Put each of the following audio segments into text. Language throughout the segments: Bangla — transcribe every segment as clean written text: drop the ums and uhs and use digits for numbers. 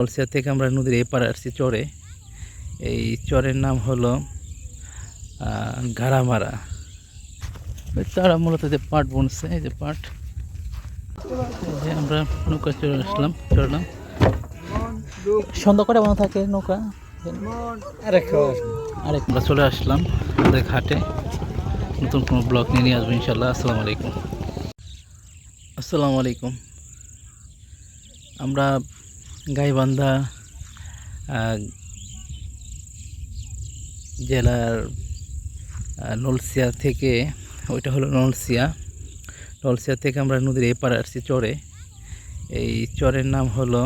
কলসিয়া থেকে আমরা নদীর এপারে আসছি চরে। এই চরের নাম হলো ঘাড়ামারা। তারা মূলত যে পাট বুনছে, এই যে পাট, এই যে আমরা নৌকা চড়লাম। সন্ধ্যা করে বন্ধ থাকে নৌকা। আরেক আমরা চলে আসলাম আমাদের ঘাটে। নতুন কোনো ব্লগ নিয়ে আসবো ইনশাল্লাহ। আসসালামু আলাইকুম। আসসালামু আলাইকুম। আমরা গাইবান্ধা জেলার নলসিয়া থেকে, ওইটা হলো নলসিয়া থেকে আমরা নদীর এপারে আসছি চরে। এই চরের নাম হলো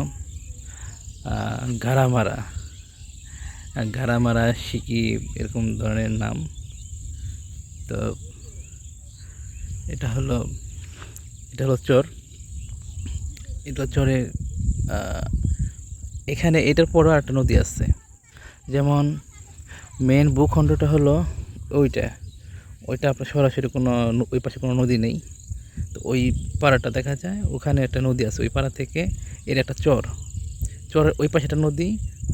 ঘাড়ামারা সিকি, এরকম ধরনের নাম। তো এটা হলো চর। এটা চরে এখানে এটার পরও একটা নদী আছে। যেমন মেন ভূখণ্ডটা হলো ওইটা আপনার সরাসরি কোনো ওই পাশে কোনো নদী নেই। তো ওই পাড়াটা দেখা যায়, ওখানে একটা নদী আছে। ওই পাড়া থেকে এর একটা চরের ওই পাশে একটা নদী।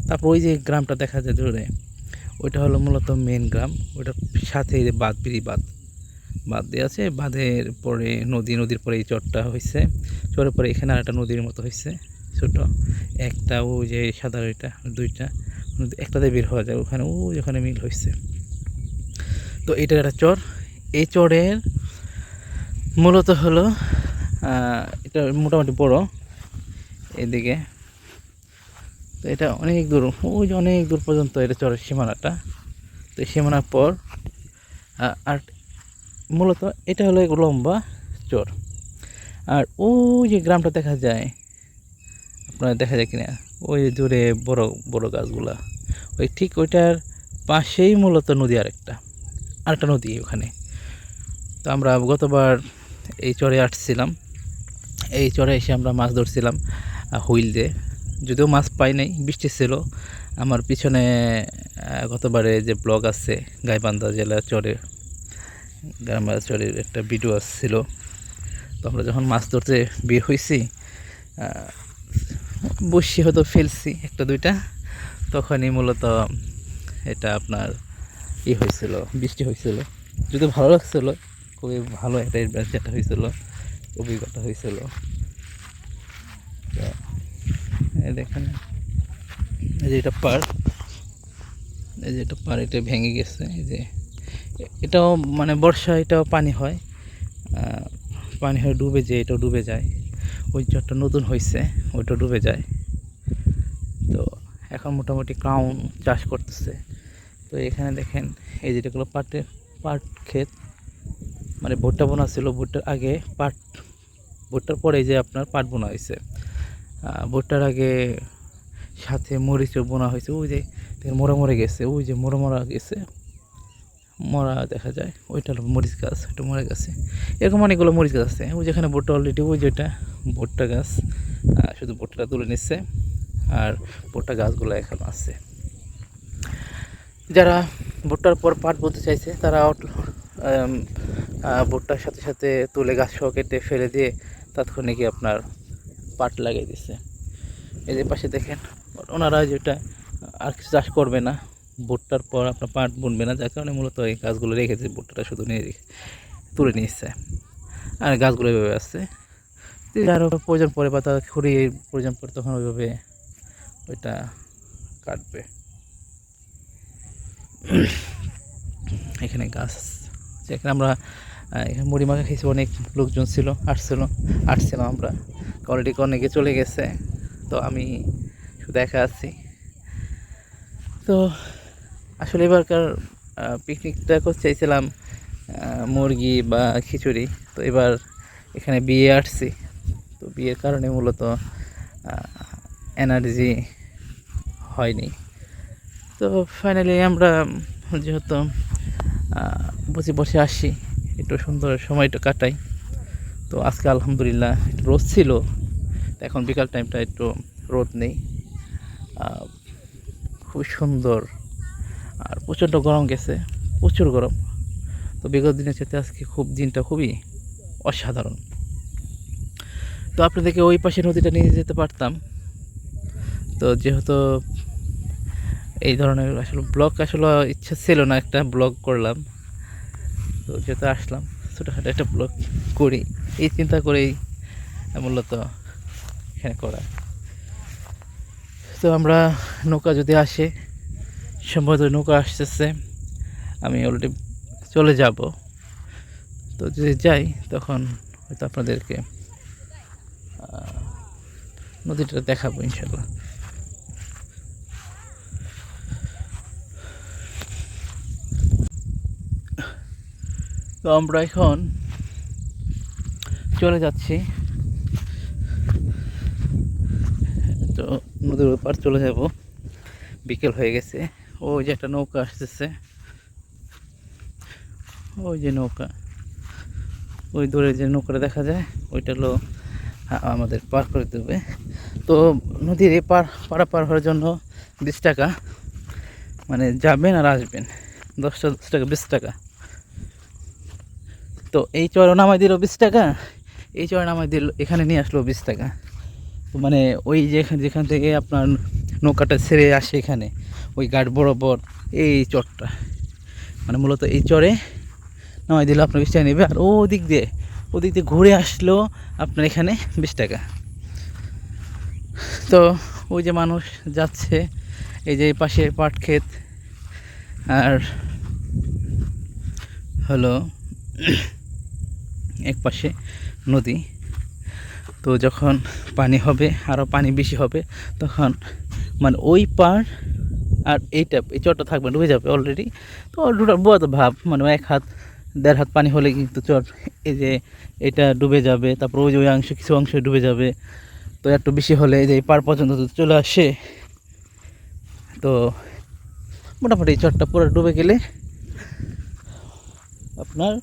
তারপর ওই যে গ্রামটা দেখা যায় দূরে, ওইটা হলো মূলত মেন গ্রাম। ওইটার সাথে এই যে বাঁধ দিয়ে আছে। বাঁধের পরে নদীর পরে এই চরটা হয়েছে। চরের পরে এখানে আরেকটা নদীর মতো হয়েছে ছোট একটা। ওই যে সাদা ওইটা দুইটা একটাতে বের হওয়া যায় ওখানে, ওখানে মিল হয়েছে। তো এটা একটা চর। এই চরের মূলত হলো এটা মোটামুটি বড় এদিকে। তো এটা অনেক দূর, ওই যে অনেক দূর পর্যন্ত এটা চরের সীমানাটা। তো এই সীমানার পর আর মূলত এটা হলো এক লম্বা চর। আর ওই যে গ্রামটা দেখা যায়, আপনারা দেখা যায় কিনা, ওই দূরে বড় বড় গাছগুলা, ওই ঠিক ওইটার পাশেই মূলত নদী আরেকটা নদী ওখানে। তো আমরা গতবার এই চরে আসছিলাম। এই চরে এসে আমরা মাছ ধরছিলাম হুইল দিয়ে। যদিও মাছ পাই নাই, বৃষ্টি ছিল। আমার পিছনে গতবারে যে ব্লগ আছে গাইবান্ধা জেলা চরের চরের একটা ভিডিও আসছিল। তো আমরা যখন মাছ ধরতে বের হয়েছি, বসি হয়তো ফেলছি একটা দুইটা, তখনই মূলত এটা আপনার হয়েছিল, বৃষ্টি হয়েছিল। যদি ভালো লাগছিল, খুবই ভালো একটা যেটা হয়েছিল, অভিজ্ঞতা হয়েছিল। এই দেখেন, এই যে এটা পার, এটা ভেঙে গেছে। এই যে এটাও মানে বর্ষা, এটাও পানি হয় ডুবে যায়, এটাও ডুবে যায়। ওই চরটা নতুন হয়েছে, ওইটা ডুবে যায়। তো এখন মোটামুটি ক্রাউন চাষ করতেছে। তো এখানে দেখেন, এই যেটাগুলো পাট ক্ষেত, মানে ভুট্টা বোনা ছিল। ভুট্টার আগে ভুট্টার পরে যে আপনার পাট বোনা হয়েছে। ভুট্টার আগে সাথে মরিচও বোনা হয়েছে। ওই যে মরে গেছে, ওই যে মরা গেছে, মরা দেখা যায়। ওইটা হলো মরিচ গাছ, ওইটা মরে গেছে। এরকম অনেকগুলো মরিচ গাছ আছে। ওই যেখানে ভুট্টা অলরেডি, ওই যেটা ভুট্টা গাছ, শুধু ভুট্টাটা তুলে নিচ্ছে, আর ভুট্টা গাছগুলো এখনো আছে। যারা ভুট্টার পর পাট বলতে চাইছে, তারা ভুট্টার সাথে সাথে তুলে গাছ সহ কেটে ফেলে দিয়ে তাৎক্ষণিকই আপনার পাট লাগিয়ে দিচ্ছে। এই যে পাশে দেখেন, ওনারা যেটা আর কিছু চাষ করবে না, ভুট্টার পর আপনার পাট বুনবে না, যার কারণে মূলত এই গাছগুলো রেখেছে। ভুট্টাটা শুধু তুলে নিচ্ছে, আর গাছগুলো এভাবে আসছে। যার প্রয়োজন পড়ে বা তার খুঁড়ির প্রয়োজন পড়ে, তখন ওইভাবে ওইটা কাটবে। এখানে গাছ, যেখানে আমরা এখানে মুড়ি মাখা খেয়েছি। অনেক লোকজন ছিল, আসছিলাম আমরা। অলরেডি অনেকে চলে গেছে, তো আমি শুধু একা আছি। তো আসলে এবারকার পিকনিকটা করতে চাইছিলাম মুরগি বা খিচুড়ি। তো এবার এখানে বিয়ে আসছি, তো বিয়ের কারণে মূলত এনার্জি হয়নি। তো ফাইনালি আমরা যেহেতু বসে আসি, একটু সুন্দর সময়টা কাটাই। তো আজকে আলহামদুলিল্লাহ একটু রোদ ছিল, এখন বিকাল টাইমটা একটু রোদ নেই, খুব সুন্দর। আর প্রচণ্ড গরম গেছে, প্রচুর গরম। তো বিগত দিনের সাথে আজকে দিনটা খুবই অসাধারণ। তো আপনাদেরকে ওই পাশে নদীটা নিয়ে যেতে পারতাম, তো যেহেতু এই ধরনের আসলে ব্লগ আসলে ইচ্ছা ছিল না, একটা ব্লগ করলাম, তো যেহেতু আসলাম ছোটোখাটো একটা ব্লগ করি, এই চিন্তা করেই মূলত এখানে করা। তো আমরা নৌকা যদি আসে, সম্ভবত নৌকা আসতেছে, আমি অলরেডি চলে যাব। তো যদি যাই তখন হয়তো আপনাদেরকে নদীটা দেখাবো ইনশাল্লাহ। তো আমরা এখন চলে যাচ্ছি, তো নদীর ওপার চলে যাব, বিকেল হয়ে গেছে। ওই যে একটা নৌকা আসতেছে, ওই যে নৌকা, ওই দূরে যে নৌকাটা দেখা যায় ওইটা হলো আমাদের পার করে দেবে। তো নদীর এপার পারাপার হওয়ার জন্য 20 টাকা, মানে যাবেন আর আসবেন 10 টাকা 20 টাকা। তো এই চরে নামাই দিল 20 টাকা, এই চরে নামাই দিল, এখানে নিয়ে আসলো 20 টাকা। তো মানে ওই যেখান থেকে আপনার নৌকাটা ছেড়ে আসে এখানে ওই ঘাট বরাবর এই চরটা, মানে মূলত এই চরে নামাই দিলে আপনার 20 টাকা নেবে। আর ওদিক দিয়ে ঘুরে আসলো আপনার এখানে 20 টাকা। তো ওই যে মানুষ যাচ্ছে, এই যে পাশে পাট ক্ষেত আর হলো এক পাশে নদী। তো যখন পানি হবে, আরও পানি বেশি হবে, তখন মানে ওই পার আর এইটা এই চরটা থাকবে, ডুবে যাবে অলরেডি। তো ডুবার বড় ভাব, মানে 1 হাত 1.5 হাত পানি হলে কিন্তু চর এই যে এটা ডুবে যাবে, তারপর ওই যে ওই অংশ কিছু অংশ ডুবে যাবে। তো একটু বেশি হলে এই যে এই পার পর্যন্ত চলে আসে, তো মোটামুটি এই চরটা পুরো ডুবে গেলে আপনার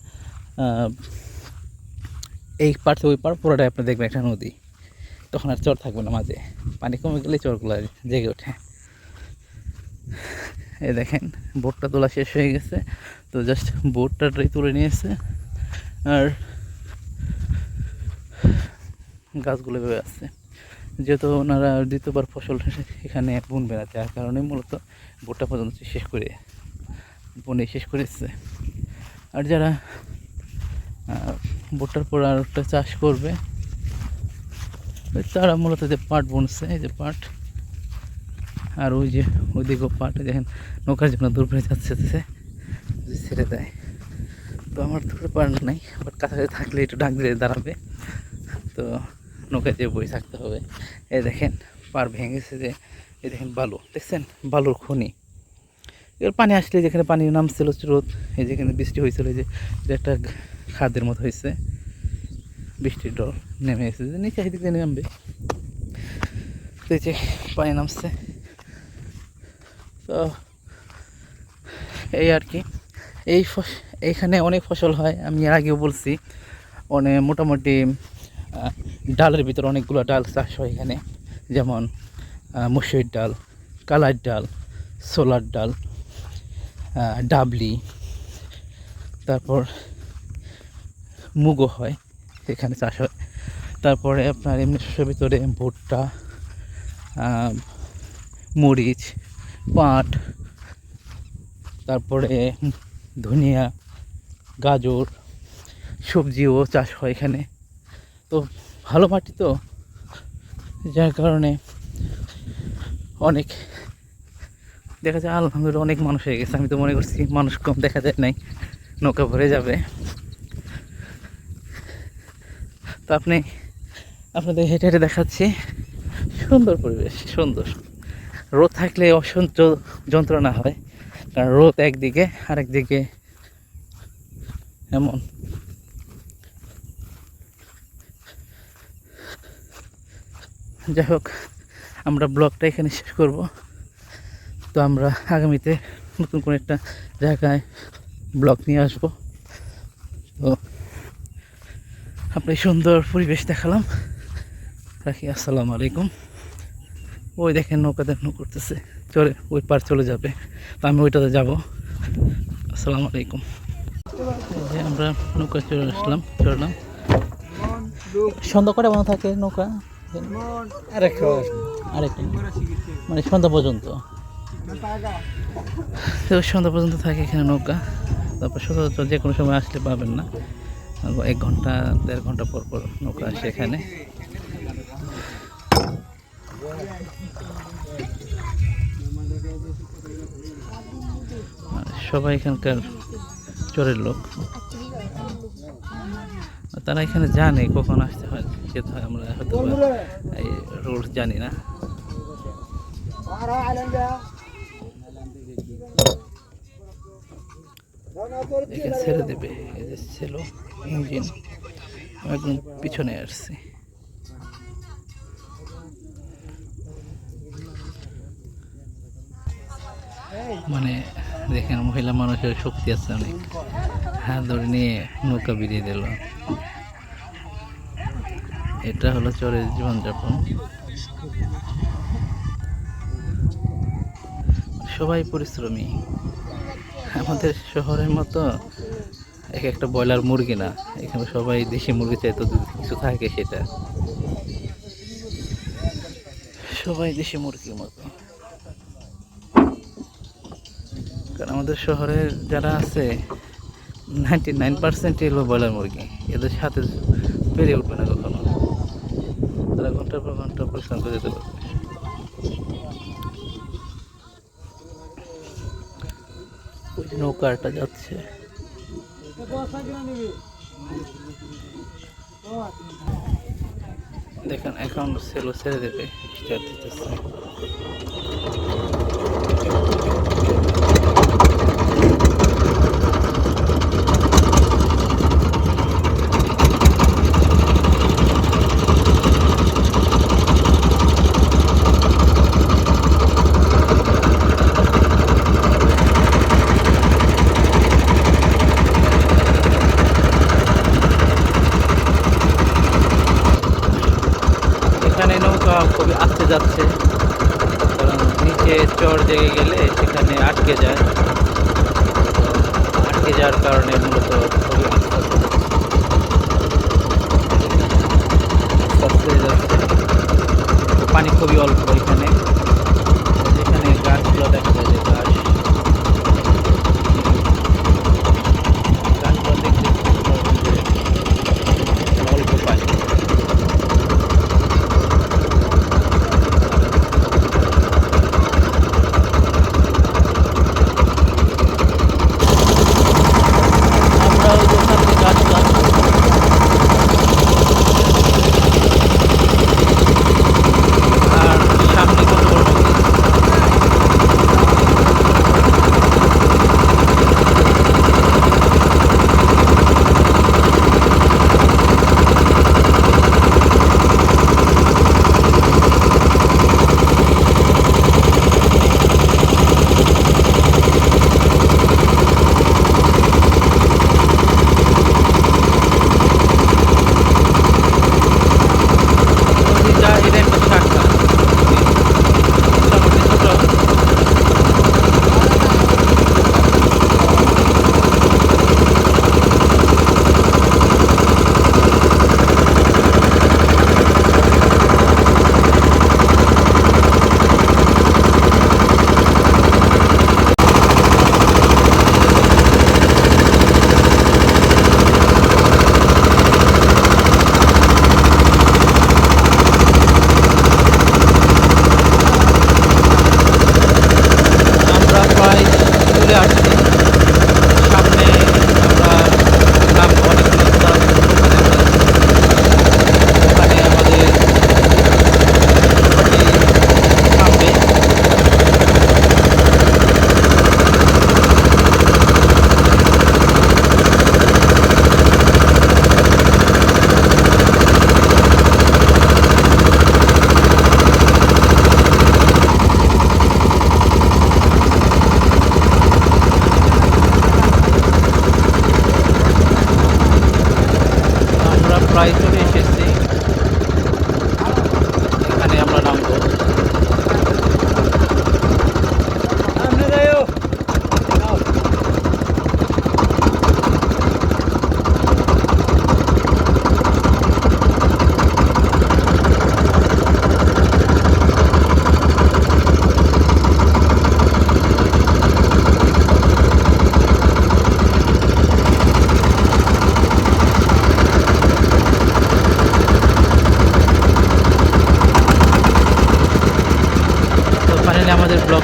এই পার থেকে ওই পার পুরোটাই আপনি দেখবেন একটা নদী। তখন আর চর থাকবে না, মাঝে পানি কমে গেলে চরগুলো জেগে ওঠে। এই দেখেন বোটটা তোলা শেষ হয়ে গেছে, তো জাস্ট বোটটাই তুলে নিয়েছে, আর গাছগুলো ভেবে আসছে। যেহেতু ওনারা দ্বিতীয়বার ফসল এখানে বুনবে না, যার কারণে মূলত বোটটা পর্যন্ত শেষ করেছে। আর যারা বোটটার পর আর একটা চাষ করবে, তারা মূলত যে পাট বুনছে, এই যে পাট, আর ওই যে ওইদিকেও পাট, দেখেন নৌকার জন্য দূর করে যাচ্ছে, ছেড়ে দেয়। তো আমার দূরে পার নাই, বাট কাছাকাছি থাকলে একটু ডাক দিলে দাঁড়াবে, তো নৌকায় যে বই থাকতে হবে। এই দেখেন পার ভেঙেছে, যে এই দেখেন বালু দেখছেন, বালুর খনি। এবার পানি আসলে যেখানে পানি নামছিল স্রোত, এই যেখানে বৃষ্টি হয়েছিল, যে একটা খাদের মতো হয়েছে, বৃষ্টির ডর নেমে এসেছে, যে নিচে এদিক দিয়ে নামবে, তো এই যে পানি নামছে। তো এই আর কি, এইখানে অনেক ফসল হয়, আমি এর আগেও বলছি। মোটামুটি ডালের ভিতরে অনেকগুলো ডাল চাষ হয় এখানে, যেমন মসুর ডাল, কালার ডাল, ছোলার ডাল, ডাবলি, তারপর মুগও হয় এখানে চাষ হয়। তারপরে আপনার এমনি শস্যের ভিতরে ভুট্টা, মরিচ, পাট, তারপরে ধনিয়া, গাজর, সবজিও চাষ হয় এখানে। তো ভালো মাটি, তো যার কারণে অনেক দেখা যায়, আলহামদুলিল্লাহ অনেক মানুষ হয়ে গেছে। আমি তো মনে করছি মানুষ কম দেখা যায় নাই, নৌকা ভরে যাবে। তো আপনাদের হেঁটে হেঁটে দেখাচ্ছি, সুন্দর পরিবেশ, সুন্দর। রোদ থাকলে অসহ্য যন্ত্রণা হয়, কারণ রোদ একদিকে আরেকদিকে এমন। যাই হোক, আমরা ব্লগটা এখানে শেষ করব। তো আমরা আগামীতে নতুন কোনো একটা জায়গায় ব্লগ নিয়ে আসব। তো আপনি সুন্দর পরিবেশ দেখালাম, রাখি। আসসালামু আলাইকুম। ওই দেখেন নৌকা করতেছে, চলে ওই পার চলে যাবে, তো আমি ওইটাতে যাব। আসসালামু আলাইকুম। যে আমরা নৌকা চড়লাম। সন্ধ্যা করে বন্ধ থাকে নৌকা। আরেকটা মানে সন্ধ্যা পর্যন্ত, তো সন্ধ্যা পর্যন্ত থাকে এখানে নৌকা। তারপর সচরাচর যে কোনো সময় আসলে পাবেন না, 1 ঘন্টা 1.5 ঘন্টা পর পর নৌকা আসে এখানে। সবাই এখানকার চরের লোক, তারা এখানে জানে কখন আসতে হয় যেতে হয়। আমরা হয়তো এই রুলস জানি না। এখানে ছেড়ে দেবে, এই যে ছিল ইঞ্জিন, একদম পিছনে আসছে। মানে দেখেন মহিলা মানুষের শক্তি আছে অনেক, হাত ধরে নিয়ে নৌকা বেরিয়ে দিল। এটা হলো চরের জীবনযাপন। সবাই পরিশ্রমী, আমাদের শহরের মতো এক একটা ব্রয়লার মুরগি না, এখানে সবাই দেশি মুরগি চাই, তো কিছু থাকে সেটা, সবাই দেশি মুরগির মতো। কারণ আমাদের শহরে যারা আছে 99% হলো ব্রয়লার মুরগি, এদের সাথে পেরে উঠবে না কখনো, তারা ঘন্টার পর ঘন্টা পরিশ্রম করে যেতে পারবে। ওই নৌকাটা যাচ্ছে, দেখেন এখন সেলো ছেড়ে দেবে, স্টার্ট দিতেছে। এখানে নৌকা খুবই আস্তে যাচ্ছে, কারণ নিচে চর জেগে গেলে সেখানে আটকে যায়, আটকে যাওয়ার কারণে মূলত খুবই আস্তে আস্তে যাচ্ছে। পানি খুবই অল্প এখানে, যেখানে গাছগুলো দেখা যায়, যে গাছগুলো দেখতে অল্প পানি।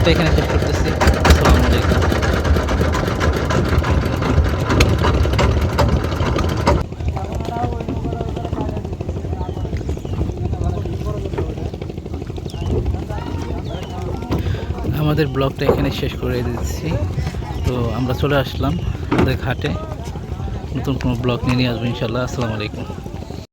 ব্লগটা এখানে শেষ করতেছি। আসসালামু আলাইকুম। আমাদের ব্লগটা এখানে শেষ করে দিচ্ছি। তো আমরা চলে আসলাম আমাদের ঘাটে। নতুন কোনো ব্লগ নিয়ে আসবো ইনশাল্লাহ। আসসালামু আলাইকুম।